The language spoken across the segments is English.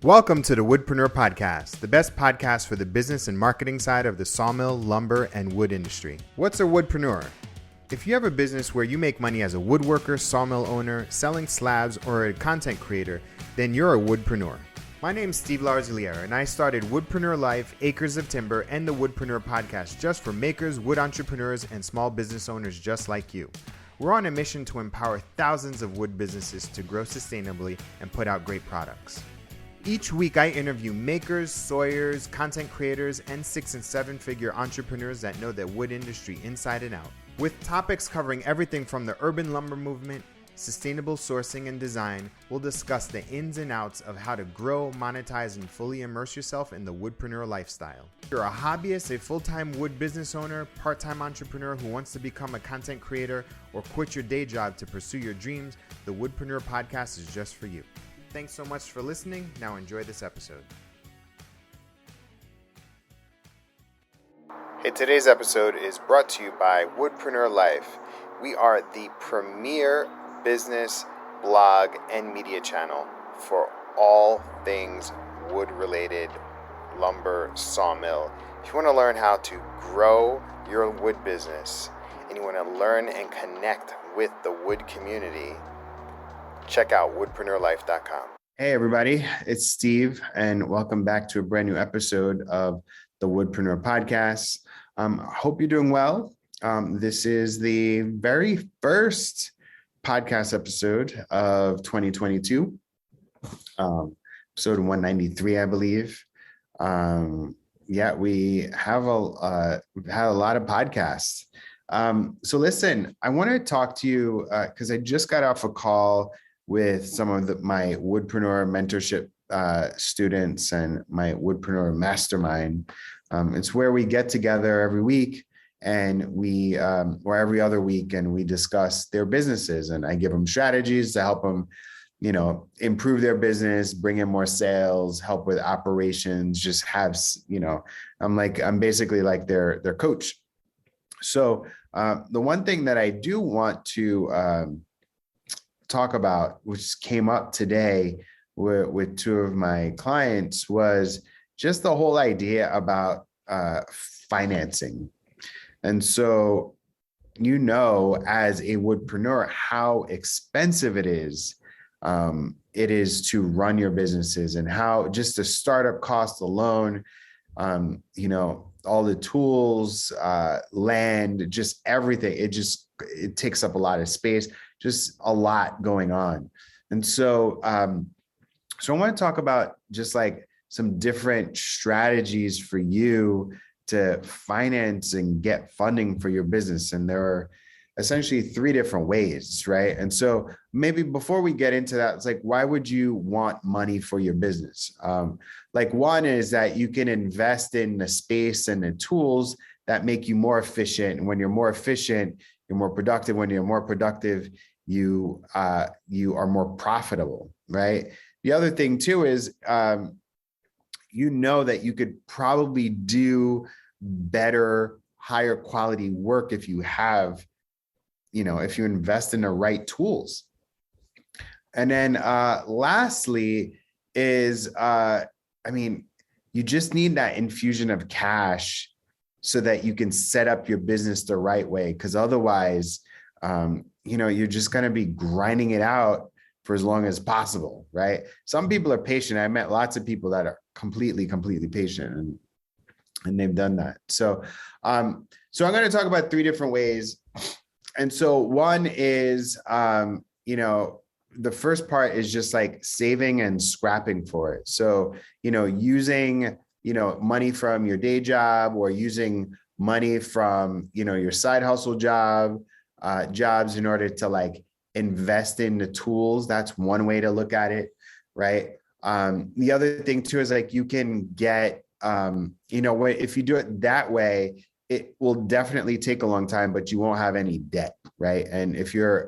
Welcome to the Woodpreneur Podcast, the best podcast for the business and marketing side of the sawmill, lumber, and wood industry. What's a woodpreneur? If you have a business where you make money as a woodworker, sawmill owner, selling slabs, or a content creator, then you're a woodpreneur. My name's Steve Larosiliere, and I started Woodpreneur Life, Acres of Timber, and the Woodpreneur Podcast just for makers, wood entrepreneurs, and small business owners just like you. We're on a mission to empower thousands of wood businesses to grow sustainably and put out great products. Each week, I interview makers, sawyers, content creators, and 6- and 7-figure entrepreneurs that know the wood industry inside and out. With topics covering everything from the urban lumber movement, sustainable sourcing and design, we'll discuss the ins and outs of how to grow, monetize, and fully immerse yourself in the woodpreneur lifestyle. If you're a hobbyist, a full-time wood business owner, part-time entrepreneur who wants to become a content creator, or quit your day job to pursue your dreams, the Woodpreneur Podcast is just for you. Thanks so much for listening. Now enjoy this episode. Hey, today's episode is brought to you by Woodpreneur Life. We are the premier business, blog, and media channel for all things wood-related, lumber, sawmill. If you want to learn how to grow your wood business and you want to learn and connect with the wood community, check out woodpreneurlife.com. Hey everybody, it's Steve, and welcome back to a brand new episode of the Woodpreneur Podcast. Hope you're doing well. This is the very first podcast episode of 2022, episode 193, I believe. We've had a lot of podcasts. So listen, I want to talk to you because I just got off a call with some of my Woodpreneur mentorship students and my Woodpreneur mastermind. It's where we get together every week and or every other week, and we discuss their businesses, and I give them strategies to help them, improve their business, bring in more sales, help with operations, just have, I'm basically like their coach. So the one thing that I do want to talk about, which came up today with two of my clients, was just the whole idea about financing. And so, as a woodpreneur, how expensive it is to run your businesses, and how just the startup cost alone, all the tools, land, just everything. It takes up a lot of space, just a lot going on. And so, so I want to talk about just like some different strategies for you to finance and get funding for your business. And there are essentially 3 different ways, right? And so maybe before we get into that, it's like, why would you want money for your business? One is that you can invest in the space and the tools that make you more efficient. And when you're more efficient, you're more productive. When you're more productive, you are more profitable, right? The other thing too is, that you could probably do better, higher quality work if you have, if you invest in the right tools. And then lastly is, you just need that infusion of cash so that you can set up your business the right way. Because otherwise, you're just going to be grinding it out for as long as possible, right? Some people are patient. I met lots of people that are completely patient, and they've done that. So, I'm going to talk about 3 different ways. And so one is, the first part is just like saving and scrapping for it. So, using, money from your day job, or using money from, your side hustle jobs in order to like invest in the tools. That's one way to look at it, right? The other thing too is like you can get, if you do it that way, it will definitely take a long time, but you won't have any debt, right? And if you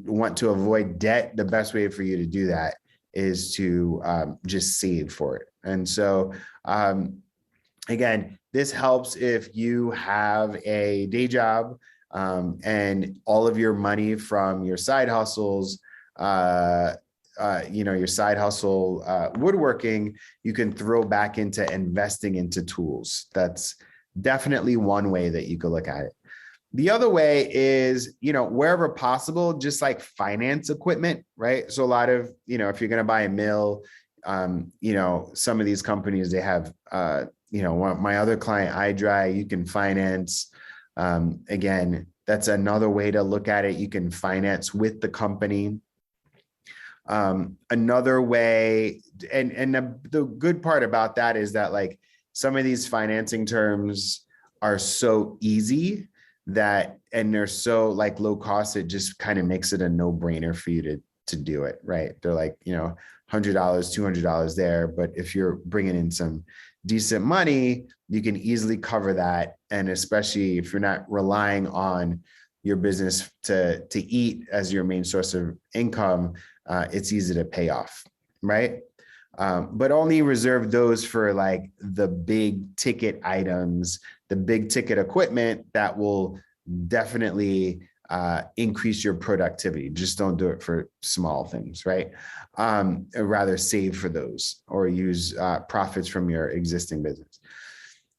want to avoid debt, the best way for you to do that is to just save for it. And so, again, this helps if you have a day job, and all of your money from your side hustles your side hustle, woodworking, you can throw back into investing into tools. That's definitely one way that you could look at it. The other way is, wherever possible, just like finance equipment, right? So a lot of, if you're going to buy a mill, some of these companies, they have, my other client, iDry, you can finance. Again, that's another way to look at it. You can finance with the company. Another way, and the good part about that is that like some of these financing terms are so easy and they're so like low cost, it just kind of makes it a no-brainer for you to do it, right? They're like, $100, $200 there. But if you're bringing in some decent money, you can easily cover that. And especially if you're not relying on your business to eat as your main source of income, it's easy to pay off, right? But only reserve those for like the big ticket items, the big ticket equipment that will definitely increase your productivity. Just don't do it for small things, right? Rather save for those or use profits from your existing business.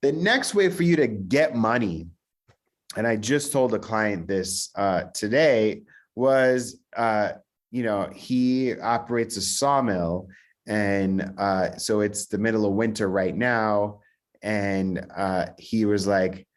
The next way for you to get money, and I just told a client this today, was, he operates a sawmill. And so it's the middle of winter right now. And he was like,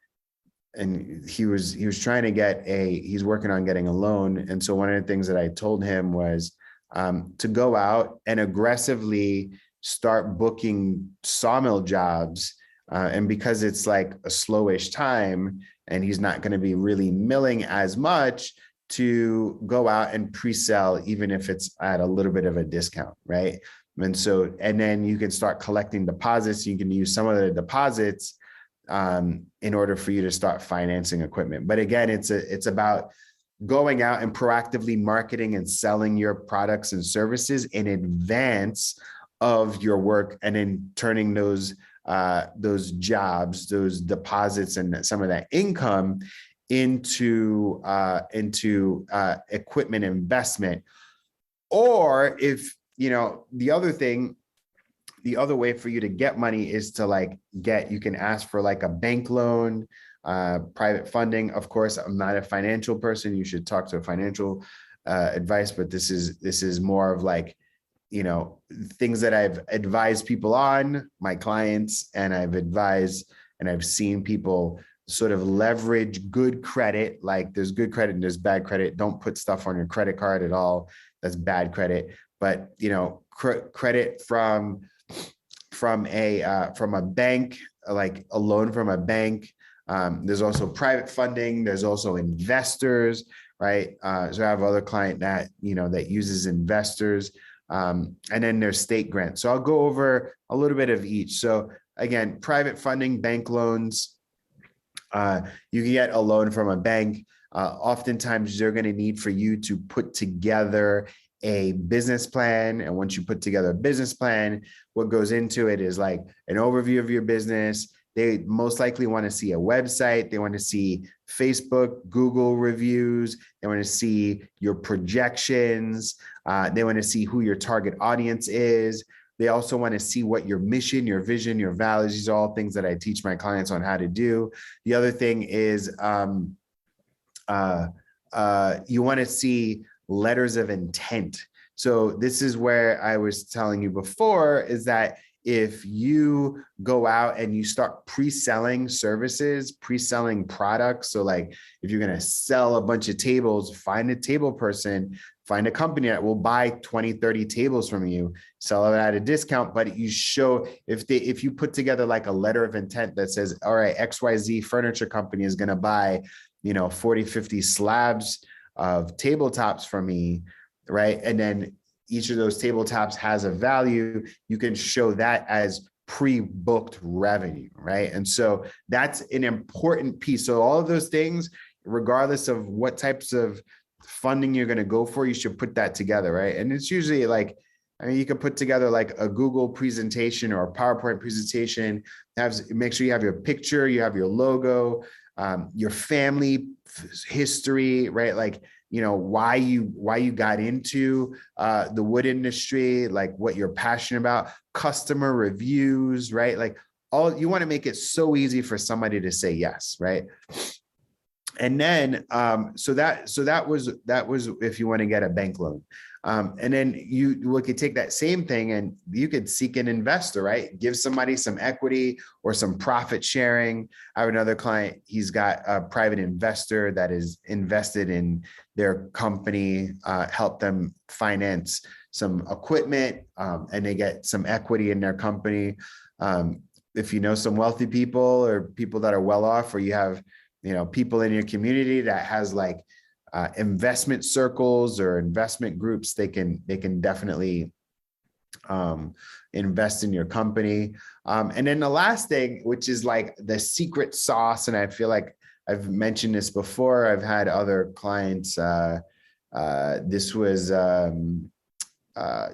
and he was trying to he's working on getting a loan. And so one of the things that I told him was to go out and aggressively start booking sawmill jobs. And because it's like a slowish time and he's not going to be really milling as much, to go out and pre-sell, even if it's at a little bit of a discount, right? And then you can start collecting deposits. You can use some of the deposits in order for you to start financing equipment. But again, it's about going out and proactively marketing and selling your products and services in advance of your work, and then turning those jobs, those deposits, and some of that income into equipment investment. Or if the other way for you to get money is to you can ask for like a bank loan, private funding. Of course, I'm not a financial person. You should talk to a financial advice, but this is more of like, things that I've advised people on, my clients, and I've seen people sort of leverage good credit. Like there's good credit and there's bad credit. Don't put stuff on your credit card at all. That's bad credit. But credit from a bank, like a loan from a bank. There's also private funding. There's also investors, right? So I have other client that that uses investors, and then there's state grants. So I'll go over a little bit of each. So again, private funding, bank loans. You can get a loan from a bank. Oftentimes they're going to need for you to put together a business plan. And once you put together a business plan, what goes into it is like an overview of your business. They most likely want to see a website. They want to see Facebook, Google reviews. They want to see your projections. They want to see who your target audience is. They also want to see what your mission, your vision, your values, these are all things that I teach my clients on how to do. The other thing is you want to see letters of intent. So this is where I was telling you before, is that if you go out and you start pre-selling services, pre-selling products, so like if you're going to sell a bunch of tables, find a table person, find a company that will buy 20, 30 tables from you, sell it at a discount. But you show, if you put together like a letter of intent that says, all right, XYZ furniture company is going to buy, 40, 50 slabs of tabletops from me, right? And then each of those tabletops has a value. You can show that as pre-booked revenue, right? And so that's an important piece. So all of those things, regardless of what types of funding you're going to go for, you should put that together, right? And it's usually like, you can put together like a Google presentation or a PowerPoint presentation. Make sure you have your picture, you have your logo, your family history, right? Like why you got into the wood industry, like what you're passionate about, customer reviews, right? Like all you want to make it so easy for somebody to say yes, right? And then, so that was if you want to get a bank loan. And then you could take that same thing and you could seek an investor, right? Give somebody some equity or some profit sharing. I have another client, he's got a private investor that is invested in their company, help them finance some equipment, and they get some equity in their company. If you know some wealthy people or people that are well off, or you have people in your community that has like investment circles or investment groups, they can definitely invest in your company. And then the last thing, which is like the secret sauce, and I feel like I've mentioned this before, I've had other clients, this was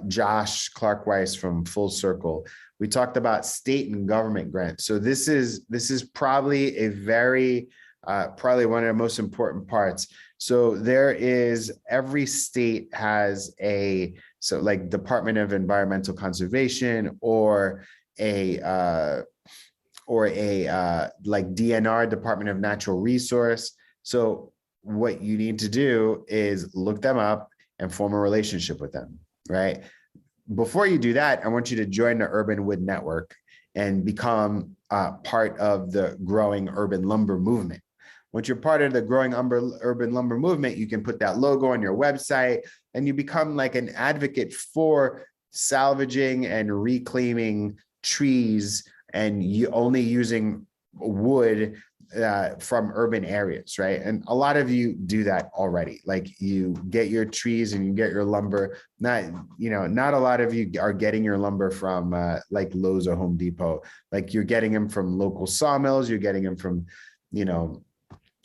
Josh Clark-Weiss from Full Circle. We talked about state and government grants. So this is probably a very probably one of the most important parts. So every state has like Department of Environmental Conservation or a like DNR, Department of Natural Resource. So what you need to do is look them up and form a relationship with them, right? Before you do that, I want you to join the Urban Wood Network and become part of the growing urban lumber movement. Once you're part of the growing urban lumber movement, you can put that logo on your website and you become like an advocate for salvaging and reclaiming trees and only using wood from urban areas, right? And a lot of you do that already. Like you get your trees and you get your lumber. Not a lot of you are getting your lumber from like Lowe's or Home Depot. Like you're getting them from local sawmills, you're getting them from,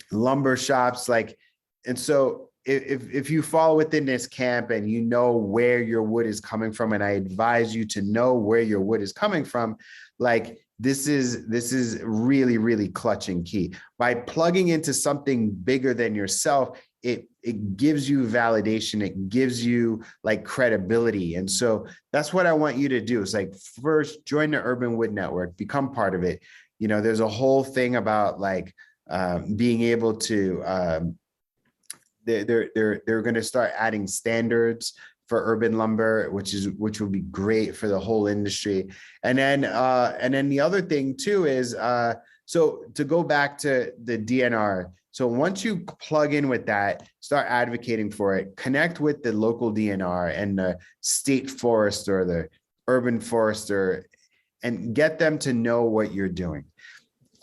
lumber shops, and so if you fall within this camp and you know where your wood is coming from, and I advise you to know where your wood is coming from, like this is really, really clutch and key. By plugging into something bigger than yourself, it gives you validation, it gives you like credibility. And so that's what I want you to do. It's like, first, join the Urban Wood Network, become part of it. There's a whole thing about like being able to, they're going to start adding standards for urban lumber, which will be great for the whole industry. And then the other thing too is, so to go back to the DNR. So once you plug in with that, start advocating for it, connect with the local DNR and the state forest or the urban forester, and get them to know what you're doing.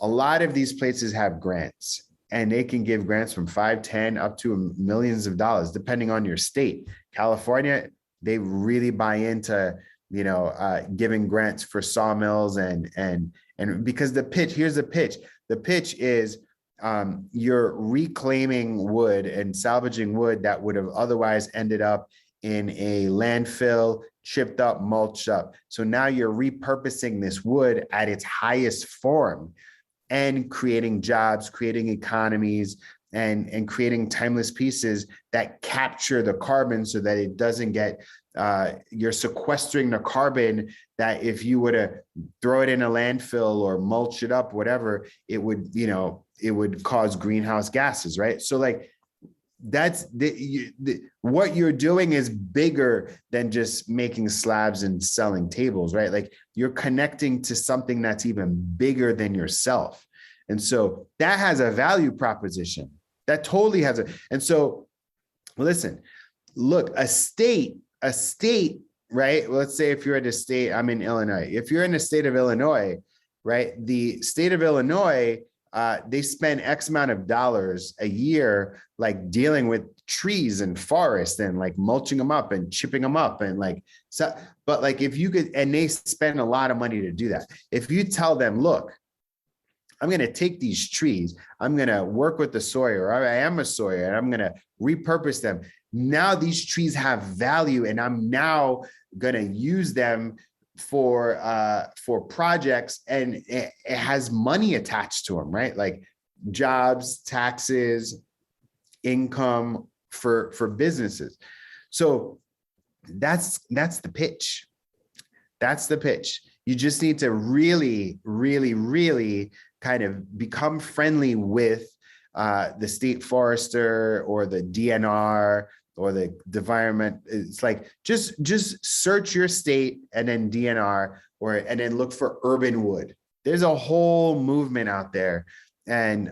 A lot of these places have grants, and they can give grants from 5, 10 up to millions of dollars, depending on your state. California, they really buy into, giving grants for sawmills and because here's the pitch. The pitch is you're reclaiming wood and salvaging wood that would have otherwise ended up in a landfill, chipped up, mulched up. So now you're repurposing this wood at its highest form and creating jobs, creating economies, and creating timeless pieces that capture the carbon so that it doesn't get, you're sequestering the carbon that if you were to throw it in a landfill or mulch it up, whatever, it would cause greenhouse gases, right? So like, that's what you're doing is bigger than just making slabs and selling tables, right? Like you're connecting to something that's even bigger than yourself. And so that has a value proposition. That totally has and so listen, look, a state, right? Let's say if you're at a state, I'm in Illinois. If you're in the state of Illinois, right? The state of Illinois, they spend X amount of dollars a year, like dealing with trees and forests and like mulching them up and chipping them up and like, so, but like if you could, and they spend a lot of money to do that. If you tell them, look, I'm going to take these trees, I'm going to work with the sawyer, I am a sawyer, and I'm going to repurpose them. Now these trees have value, and I'm now going to use them for projects, and it has money attached to them, right? Like jobs, taxes, income, for businesses. So that's the pitch. That's the pitch. You just need to really, really, really kind of become friendly with the state forester or the DNR or the environment. It's like just search your state and then DNR and then look for urban wood. There's a whole movement out there. And,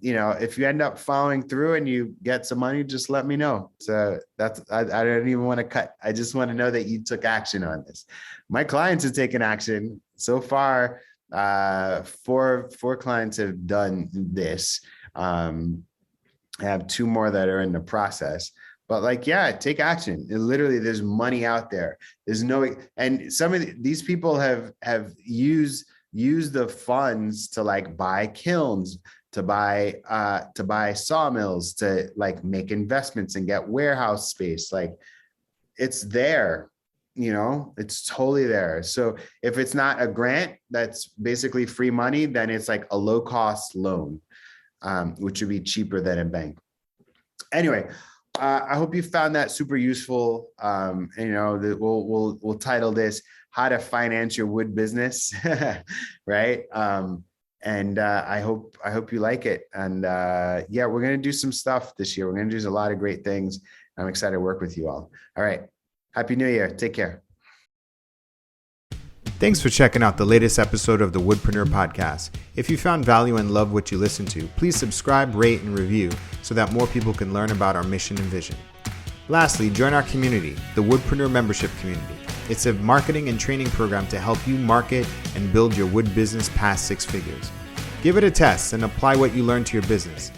if you end up following through and you get some money, just let me know. So I don't even want to cut. I just want to know that you took action on this. My clients have taken action so far. Four clients have done this. I have 2 more that are in the process, but take action. Literally, there's money out there. There's and some of these people have used the funds to buy kilns, to buy sawmills, to make investments and get warehouse space. It's there, it's totally there. So if it's not a grant that's basically free money, then it's a low cost loan, which would be cheaper than a bank. Anyway, I hope you found that super useful. We'll title this "How to Finance Your Wood Business," right? And I hope you like it. And we're gonna do some stuff this year. We're gonna do a lot of great things. I'm excited to work with you all. All right, Happy New Year. Take care. Thanks for checking out the latest episode of the Woodpreneur Podcast. If you found value and love what you listened to, please subscribe, rate, and review so that more people can learn about our mission and vision. Lastly, join our community, the Woodpreneur Membership Community. It's a marketing and training program to help you market and build your wood business past 6 figures. Give it a test and apply what you learned to your business.